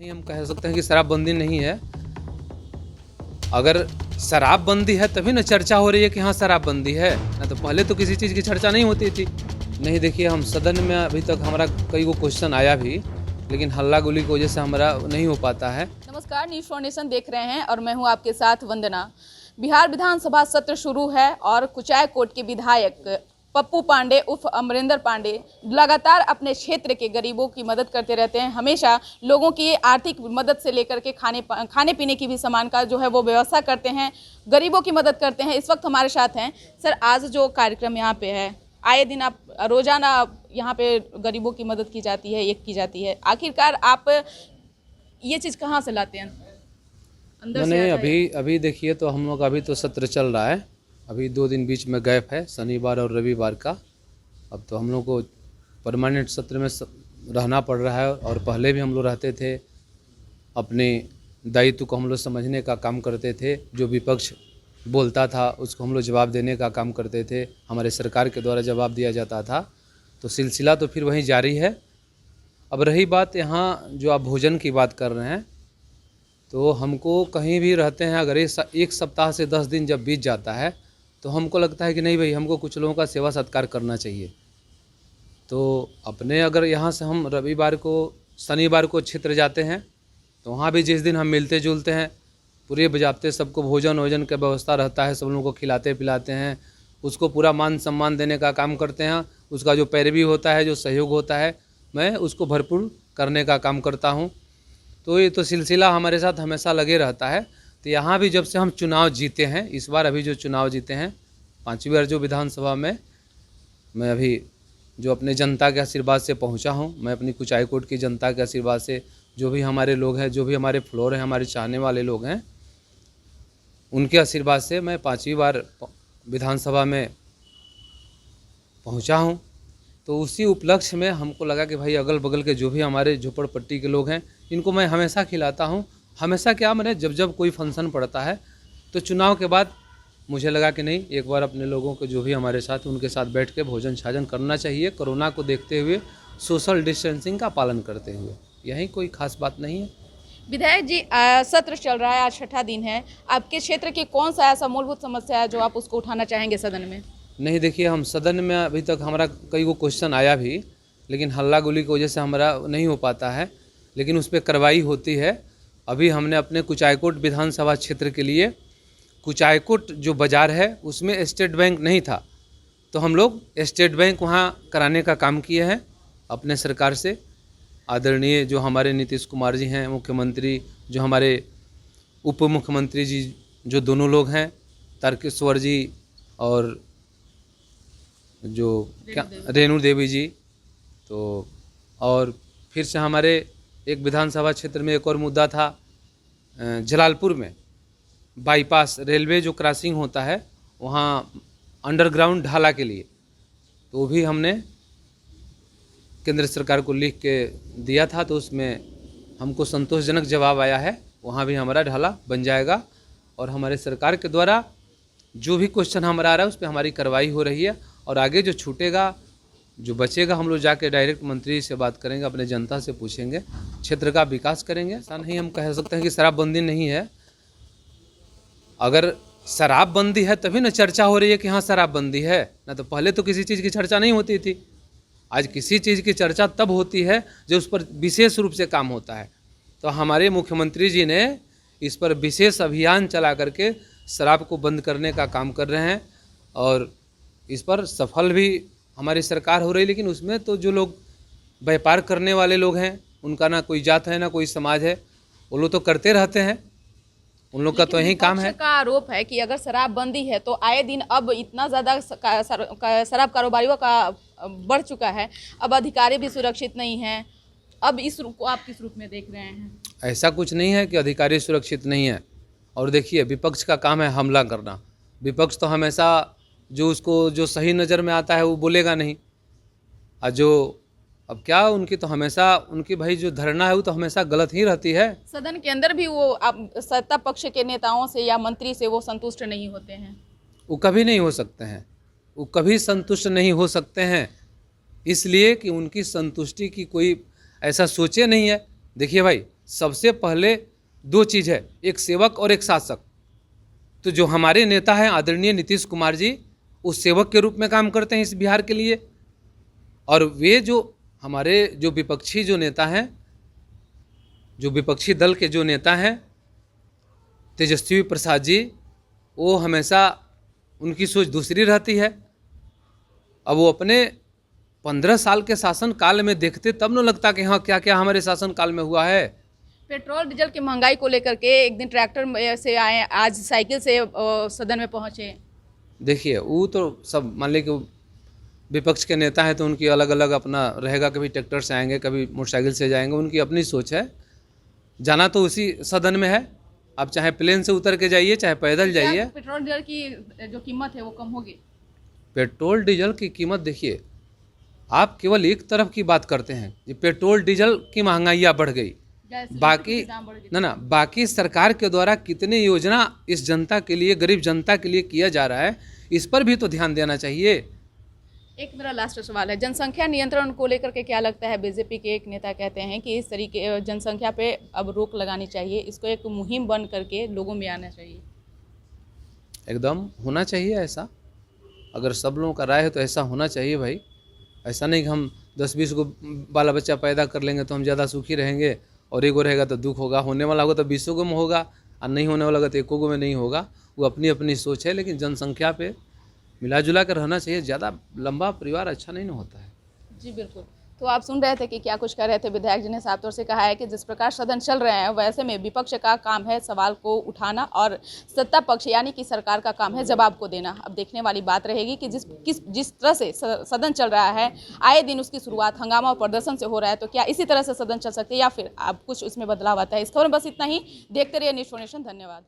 नहीं, हम कह सकते हैं कि शराबबंदी नहीं है। अगर शराबबंदी है तभी ना चर्चा हो रही है कि हाँ शराबबंदी है, ना तो पहले तो किसी चीज़ की चर्चा नहीं होती थी। नहीं, देखिए हम सदन में अभी तक हमारा कई गो क्वेश्चन आया भी, लेकिन हल्ला गुली की वजह से हमारा नहीं हो पाता है। नमस्कार, न्यूज़ फाउंडेशन देख रहे हैं और मैं हूं आपके साथ वंदना। बिहार विधानसभा सत्र शुरू है और कुचायकोट के विधायक पप्पू पांडे उर्फ अमरिंदर पांडे लगातार अपने क्षेत्र के गरीबों की मदद करते रहते हैं। हमेशा लोगों की आर्थिक मदद से लेकर के खाने पीने की भी सामान का जो है वो व्यवस्था करते हैं, गरीबों की मदद करते हैं। इस वक्त हमारे साथ हैं सर। आज जो कार्यक्रम यहाँ पे है, आए दिन आप रोजाना यहाँ पे गरीबों की मदद की जाती है, एक की जाती है। आखिरकार आप ये चीज़ कहाँ से लाते हैं? अंदर से आता है? अभी देखिए तो हम लोग अभी तो सत्र चल रहा है, अभी 2 दिन बीच में गैप है, शनिवार और रविवार का। अब तो हम लोग को परमानेंट सत्र में रहना पड़ रहा है, और पहले भी हम लोग रहते थे। अपने दायित्व को हम लोग समझने का काम करते थे, जो विपक्ष बोलता था उसको हम लोग जवाब देने का काम करते थे। हमारे सरकार के द्वारा जवाब दिया जाता था, तो सिलसिला तो फिर वहीं जारी है। अब रही बात यहाँ जो आप भोजन की बात कर रहे हैं, तो हमको कहीं भी रहते हैं, अगर एक सप्ताह से 10 दिन जब बीत जाता है तो हमको लगता है कि नहीं भाई, हमको कुछ लोगों का सेवा सत्कार करना चाहिए। तो अपने अगर यहाँ से हम रविवार को शनिवार को क्षेत्र जाते हैं, तो वहाँ भी जिस दिन हम मिलते जुलते हैं, पूरे बजाते सबको भोजन वोजन का व्यवस्था रहता है, सब लोगों को खिलाते पिलाते हैं, उसको पूरा मान सम्मान देने का काम करते हैं। उसका जो पैरवी होता है, जो सहयोग होता है, मैं उसको भरपूर करने का काम करता हूँ। तो ये तो सिलसिला हमारे साथ हमेशा लगे रहता है। तो यहाँ भी जब से हम चुनाव जीते हैं, इस बार अभी जो चुनाव जीते हैं 5वीं बार जो विधानसभा में, मैं अभी जो अपने जनता के आशीर्वाद से पहुँचा हूँ, मैं अपनी कुचायकोट की जनता के आशीर्वाद से, जो भी हमारे लोग हैं, जो भी हमारे फ्लोर हैं, हमारे चाहने वाले लोग हैं, उनके आशीर्वाद से मैं 5वीं बार विधानसभा में पहुँचा हूँ। तो उसी उपलक्ष्य में हमको लगा कि भाई अगल बगल के जो भी हमारे झोपड़पट्टी के लोग हैं, इनको मैं हमेशा खिलाता हूँ। हमेशा क्या, मैंने जब कोई फंक्शन पड़ता है तो चुनाव के बाद मुझे लगा कि नहीं, एक बार अपने लोगों को जो भी हमारे साथ, उनके साथ बैठ के भोजन छाजन करना चाहिए, कोरोना को देखते हुए, सोशल डिस्टेंसिंग का पालन करते हुए। यही कोई खास बात नहीं है। विधायक जी, सत्र चल रहा है, आज 6ठा दिन है। आपके क्षेत्र की कौन सा ऐसा मूलभूत समस्या है जो आप उसको उठाना चाहेंगे सदन में? नहीं, देखिए हम सदन में अभी तक हमारा कई गो क्वेश्चन आया भी, लेकिन हल्ला गुली की वजह से हमारा नहीं हो पाता है, लेकिन उस पर कार्रवाई होती है। अभी हमने अपने कुचायकोट विधानसभा क्षेत्र के लिए, कुचायकोट जो बाज़ार है उसमें स्टेट बैंक नहीं था, तो हम लोग स्टेट बैंक वहाँ कराने का काम किए हैं अपने सरकार से। आदरणीय जो हमारे नीतीश कुमार जी हैं मुख्यमंत्री, जो हमारे उप मुख्यमंत्री जी, जो दोनों लोग हैं, तारकेश्वर जी और जो क्या रेणु देवी जी, तो और फिर से हमारे एक विधानसभा क्षेत्र में एक और मुद्दा था, जलालपुर में बाईपास रेलवे जो क्रॉसिंग होता है, वहाँ अंडरग्राउंड ढाला के लिए, तो भी हमने केंद्र सरकार को लिख के दिया था, तो उसमें हमको संतोषजनक जवाब आया है। वहाँ भी हमारा ढाला बन जाएगा, और हमारे सरकार के द्वारा जो भी क्वेश्चन हमारा आ रहा है उस पर हमारी कार्रवाई हो रही है। और आगे जो छूटेगा, जो बचेगा, हम लोग जाके डायरेक्ट मंत्री से बात करेंगे, अपने जनता से पूछेंगे, क्षेत्र का विकास करेंगे। ऐसा नहीं हम कह सकते हैं कि शराबबंदी नहीं है। अगर शराबबंदी है तभी ना चर्चा हो रही है कि हाँ शराबबंदी है, ना तो पहले तो किसी चीज़ की चर्चा नहीं होती थी। आज किसी चीज़ की चर्चा तब होती है जो उस पर विशेष रूप से काम होता है। तो हमारे मुख्यमंत्री जी ने इस पर विशेष अभियान चला करके शराब को बंद करने का काम कर रहे हैं, और इस पर सफल भी हमारी सरकार हो रही है। लेकिन उसमें तो जो लोग व्यापार करने वाले लोग हैं, उनका ना कोई जात है ना कोई समाज है, वो लोग तो करते रहते हैं, उन लोग का तो यही काम है। का आरोप है कि अगर शराबबंदी है तो आए दिन अब इतना ज़्यादा शराब कारोबारियों का बढ़ चुका है, अब अधिकारी भी सुरक्षित नहीं हैं। अब इस रूप को आप किस रूप में देख रहे हैं? ऐसा कुछ नहीं है कि अधिकारी सुरक्षित नहीं है। और देखिए, विपक्ष का काम है हमला करना। विपक्ष तो हमेशा जो सही नज़र में आता है वो बोलेगा नहीं, और जो अब क्या, उनकी तो हमेशा, उनकी भाई जो धरना है वो तो हमेशा गलत ही रहती है। सदन के अंदर भी वो सत्ता पक्ष के नेताओं से या मंत्री से वो संतुष्ट नहीं होते हैं। वो कभी नहीं हो सकते हैं, वो कभी संतुष्ट नहीं हो सकते हैं, इसलिए कि उनकी संतुष्टि की कोई ऐसा सोचे नहीं है। देखिए भाई, सबसे पहले दो चीज़ है, एक सेवक और एक शासक। तो जो हमारे नेता हैं आदरणीय नीतीश कुमार जी, उस सेवक के रूप में काम करते हैं इस बिहार के लिए, और वे जो हमारे जो विपक्षी जो नेता हैं, जो विपक्षी दल के जो नेता हैं तेजस्वी प्रसाद जी, वो हमेशा उनकी सोच दूसरी रहती है। अब वो अपने 15 साल के शासन काल में देखते तब न लगता कि हाँ क्या क्या हमारे शासन काल में हुआ है। पेट्रोल डीजल की महंगाई को लेकर के एक दिन ट्रैक्टर से आए, आज साइकिल से सदन में पहुंचे। देखिए वो तो सब मान लीजिए कि विपक्ष के नेता हैं तो उनकी अलग अलग अपना रहेगा, कभी ट्रैक्टर से आएंगे, कभी मोटरसाइकिल से जाएंगे, उनकी अपनी सोच है। जाना तो उसी सदन में है, आप चाहे प्लेन से उतर के जाइए चाहे पैदल जाइए। पेट्रोल डीजल की जो कीमत है वो कम होगी? पेट्रोल डीजल की कीमत देखिए, आप केवल एक तरफ की बात करते हैं कि पेट्रोल डीजल की महंगाइयाँ बढ़ गई, बाकी ना बाकी सरकार के द्वारा कितने योजना इस जनता के लिए, गरीब जनता के लिए किया जा रहा है, इस पर भी तो ध्यान देना चाहिए। एक मेरा लास्ट सवाल है, जनसंख्या नियंत्रण को लेकर के क्या लगता है? बीजेपी के एक नेता कहते हैं कि इस तरीके जनसंख्या पे अब रोक लगानी चाहिए, इसको एक मुहिम बन करके लोगों में आना चाहिए। एकदम होना चाहिए ऐसा, अगर सब लोगों का राय है तो ऐसा होना चाहिए भाई। ऐसा नहीं कि हम 10-20 को बाला बच्चा पैदा कर लेंगे तो हम ज़्यादा सुखी रहेंगे, और एगो रहेगा तो दुख होगा। होने वाला होगा तो 20 गो में होगा, और नहीं होने वाला होगा तो 1 गो में नहीं होगा। वो अपनी अपनी सोच है, लेकिन जनसंख्या पे मिला जुला कर रहना चाहिए। ज़्यादा लंबा परिवार अच्छा नहीं ना होता है। जी बिल्कुल। तो आप सुन रहे थे कि क्या कुछ कह रहे थे विधायक जी ने। साफ तौर से कहा है कि जिस प्रकार सदन चल रहे हैं वैसे में विपक्ष का काम है सवाल को उठाना, और सत्ता पक्ष यानी कि सरकार का काम है जवाब को देना। अब देखने वाली बात रहेगी कि जिस तरह से सदन चल रहा है, आए दिन उसकी शुरुआत हंगामा और प्रदर्शन से हो रहा है, तो क्या इसी तरह से सदन चल सकते हैं या फिर अब कुछ उसमें बदलाव आता है? इस खबर में बस इतना ही। देखते रहिए न्यूज़ 4 नेशन। धन्यवाद।